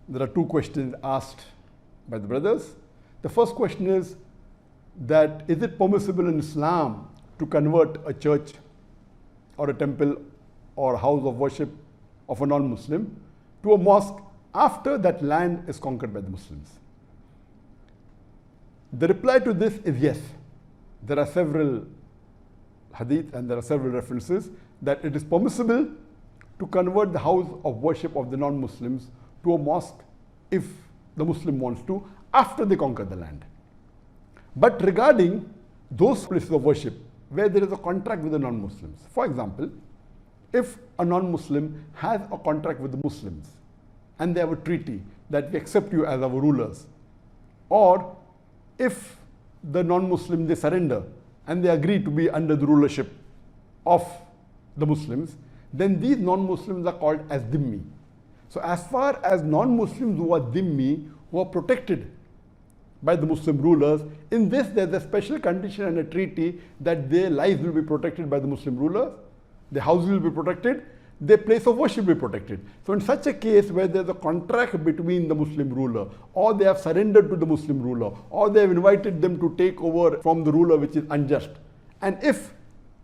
there are two questions asked by the brothers. The first question is that is it permissible in Islam to convert a church or a temple or a house of worship of a non-Muslim to a mosque after that land is conquered by the Muslims? The reply to this is yes. There are several hadith and there are several references that it is permissible to convert the house of worship of the non-Muslims to a mosque if the Muslim wants to after they conquer the land. But regarding those places of worship where there is a contract with the non-Muslims, for example, if a non-Muslim has a contract with the Muslims and they have a treaty that we accept you as our rulers, or if the non-Muslim they surrender and they agree to be under the rulership of the Muslims, then these non-Muslims are called as dhimmi. So as far as non-Muslims who are dhimmi, who are protected by the Muslim rulers, in this there's a special condition and a treaty that their lives will be protected by the Muslim rulers, their houses will be protected, their place of worship will be protected. So in such a case where there's a contract between the Muslim ruler, or they have surrendered to the Muslim ruler, or they have invited them to take over from the ruler which is unjust, and if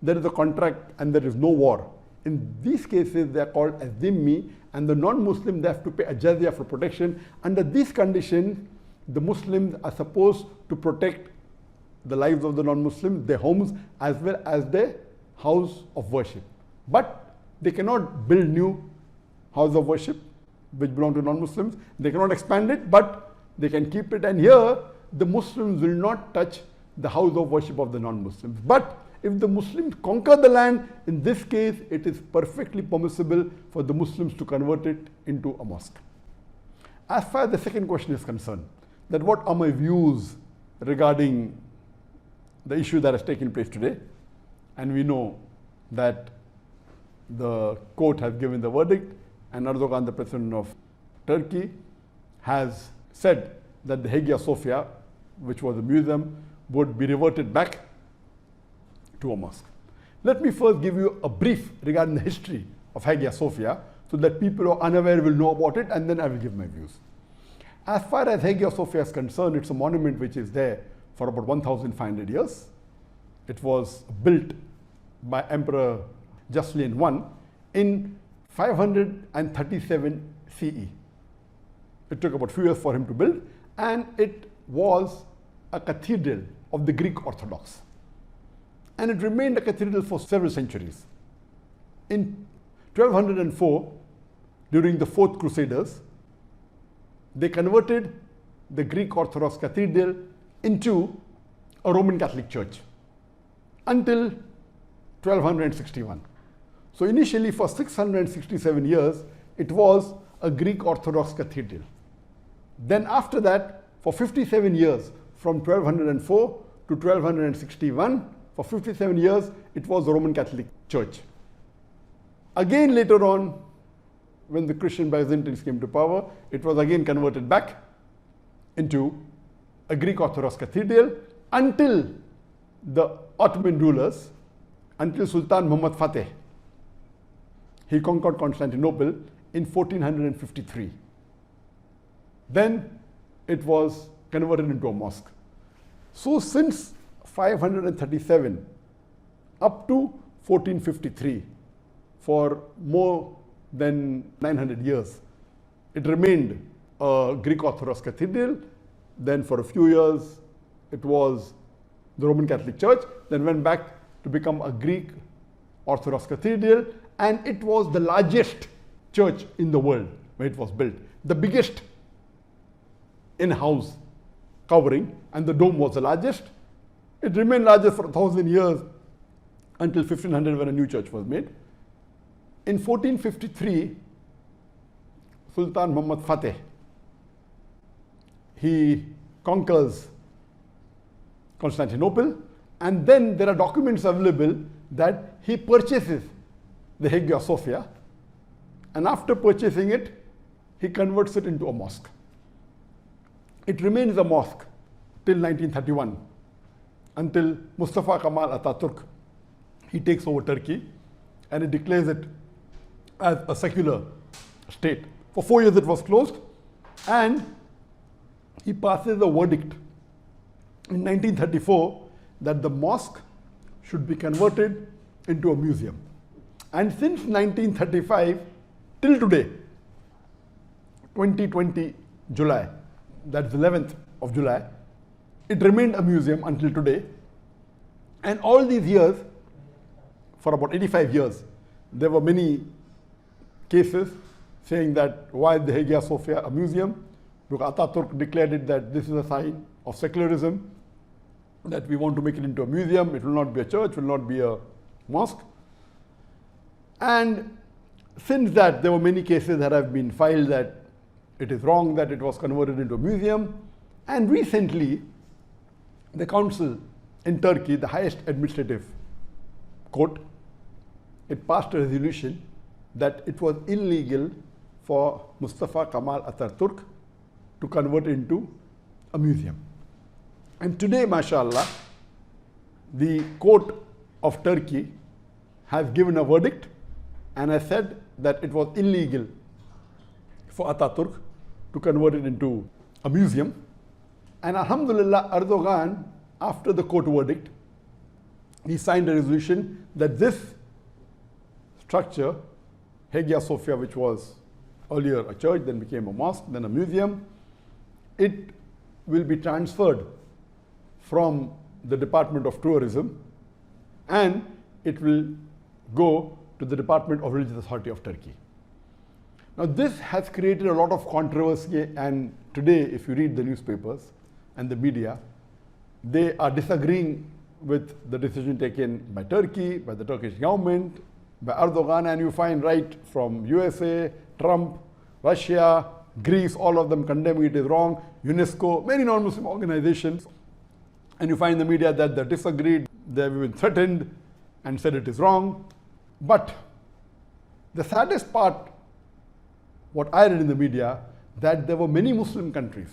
there is a contract and there is no war, in these cases they are called as dhimmi, and the non-Muslim they have to pay a jizya for protection. Under these conditions, the Muslims are supposed to protect the lives of the non-Muslims, their homes, as well as their house of worship. But they cannot build new house of worship which belong to non-Muslims. They cannot expand it, but they can keep it. And here, the Muslims will not touch the house of worship of the non-Muslims. But if the Muslims conquer the land, in this case, it is perfectly permissible for the Muslims to convert it into a mosque. As far as the second question is concerned, that what are my views regarding the issue that has taken place today? And we know that the court has given the verdict, and Erdogan, the president of Turkey, has said that the Hagia Sophia, which was a museum, would be reverted back to a mosque. Let me first give you a brief regarding the history of Hagia Sophia so that people who are unaware will know about it, and then I will give my views. As far as Hagia Sophia is concerned, it's a monument which is there for about 1,500 years. It was built by Emperor Justinian I in 537 CE. It took about a few years for him to build, and it was a cathedral of the Greek Orthodox. And it remained a cathedral for several centuries. In 1204, during the Fourth Crusaders, they converted the Greek Orthodox cathedral into a Roman Catholic church until 1261. So initially for 667 years, it was a Greek Orthodox cathedral. Then after that, for 57 years, from 1204 to 1261, for 57 years, it was a Roman Catholic church. Again later on, when the Christian Byzantines came to power, it was again converted back into a Greek Orthodox cathedral until the Ottoman rulers, until Sultan Muhammad Fateh. He conquered Constantinople in 1453. Then it was converted into a mosque. So since 537 up to 1453, for more than 900 years, it remained a Greek Orthodox cathedral. Then for a few years, it was the Roman Catholic Church, then went back to become a Greek Orthodox cathedral, and it was the largest church in the world when it was built. The biggest in-house covering, and the dome was the largest. It remained largest for 1,000 years until 1500 when a new church was made. In 1453, Sultan Muhammad Fateh, he conquers Constantinople, and then there are documents available that he purchases the Hagia Sophia, and after purchasing it, he converts it into a mosque. It remains a mosque till 1931, until Mustafa Kemal Atatürk, he takes over Turkey and he declares it as a secular state. For 4 years it was closed, And he passes a verdict in 1934 that the mosque should be converted into a museum. And since 1935 till today, 2020 July, that's 11th of July, it remained a museum until today. And all these years, for about 85 years, there were many cases saying that why the Hagia Sophia a museum? Because Ataturk declared it that this is a sign of secularism, that we want to make it into a museum, it will not be a church, will not be a mosque. And since that, there were many cases that have been filed that it is wrong that it was converted into a museum. And recently, the council in Turkey, the highest administrative court, it passed a resolution that it was illegal for Mustafa Kemal Atatürk to convert into a museum. And today, mashallah, the court of Turkey has given a verdict and has said that it was illegal for Atatürk to convert it into a museum. And alhamdulillah, Erdogan, after the court verdict, he signed a resolution that this structure, Hagia Sophia, which was earlier a church, then became a mosque, then a museum, it will be transferred from the Department of Tourism and it will go to the Department of Religious Authority of Turkey. Now this has created a lot of controversy, and today if you read the newspapers and the media, they are disagreeing with the decision taken by Turkey, by the Turkish government, by Erdogan, and you find right from USA, Trump, Russia, Greece, all of them condemning it is wrong, UNESCO, many non-Muslim organizations, and you find the media that they disagreed, they've been threatened and said it is wrong. But the saddest part, what I read in the media, that there were many Muslim countries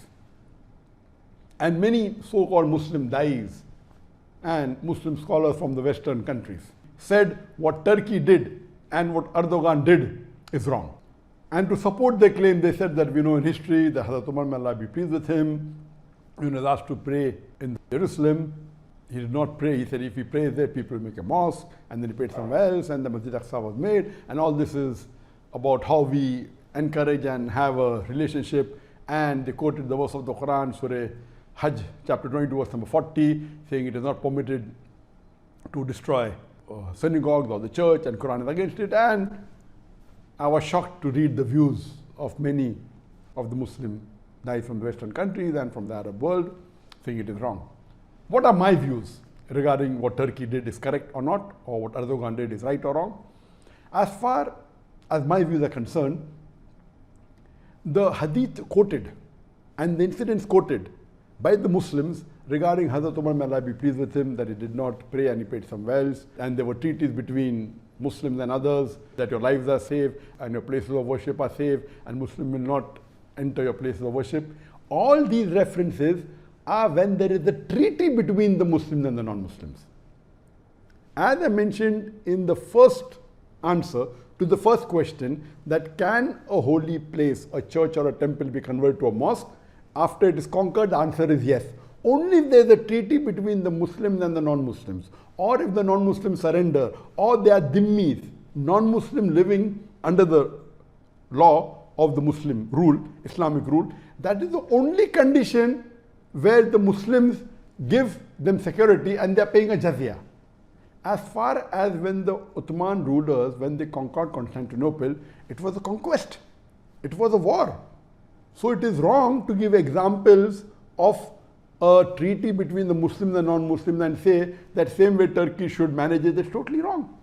and many so-called Muslim dais and Muslim scholars from the Western countries said what Turkey did and what Erdogan did is wrong. And to support their claim, they said that we know in history that Hazrat Umar, may Allah be pleased with him, he was asked to pray in Jerusalem. He did not pray. He said if he prays there, people will make a mosque, and then he prayed somewhere else, and the Masjid Aqsa was made. And all this is about how we encourage and have a relationship. And they quoted the verse of the Quran, Surah Hajj, chapter 22, verse number 40, saying it is not permitted to destroy synagogues or the church, and Quran is against it. And I was shocked to read the views of many of the Muslim dais from the Western countries and from the Arab world, saying it is wrong. What are my views regarding what Turkey did is correct or not, or what Erdogan did is right or wrong? As far as my views are concerned, the hadith quoted and the incidents quoted by the Muslims regarding Hazrat Umar, may Allah be pleased with him, that he did not pray and he prayed somewhere else, and there were treaties between Muslims and others that your lives are safe and your places of worship are safe and Muslim will not enter your places of worship. All these references are when there is a treaty between the Muslims and the non-Muslims. As I mentioned in the first answer to the first question, that can a holy place, a church or a temple be converted to a mosque after it is conquered? The answer is yes. Only if there is a treaty between the Muslims and the non-Muslims, or if the non-Muslims surrender, or they are dhimmis, non-Muslim living under the law of the Muslim rule, Islamic rule, that is the only condition where the Muslims give them security and they are paying a jizya. As far as when the Ottoman rulers, when they conquered Constantinople, it was a conquest. It was a war. So it is wrong to give examples of a treaty between the Muslims and non-Muslims and say that same way Turkey should manage it. It's totally wrong.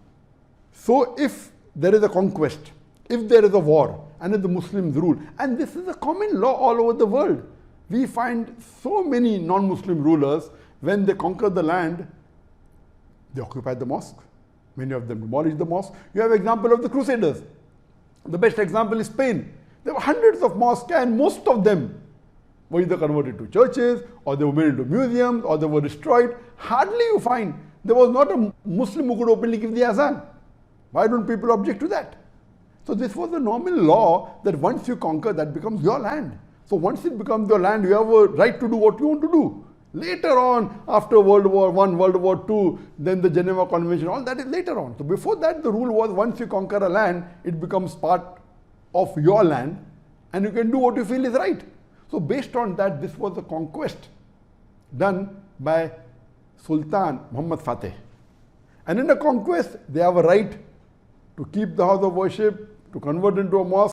So if there is a conquest, if there is a war, and if the Muslims rule, and this is a common law all over the world, we find so many non-Muslim rulers, when they conquer the land, they occupy the mosque. Many of them demolish the mosque. You have example of the Crusaders. The best example is Spain. There were hundreds of mosques and most of them were either converted to churches, or they were made into museums, or they were destroyed. Hardly you find there was not a Muslim who could openly give the azan. Why don't people object to that? So this was a normal law that once you conquer, that becomes your land. So once it becomes your land, you have a right to do what you want to do. Later on, after World War I, World War II, then the Geneva Convention, all that is later on. So before that, the rule was once you conquer a land, it becomes part of your land and you can do what you feel is right. So based on that, this was a conquest done by Sultan Muhammad Fateh. And in a conquest, they have a right to keep the house of worship, to convert into a mosque,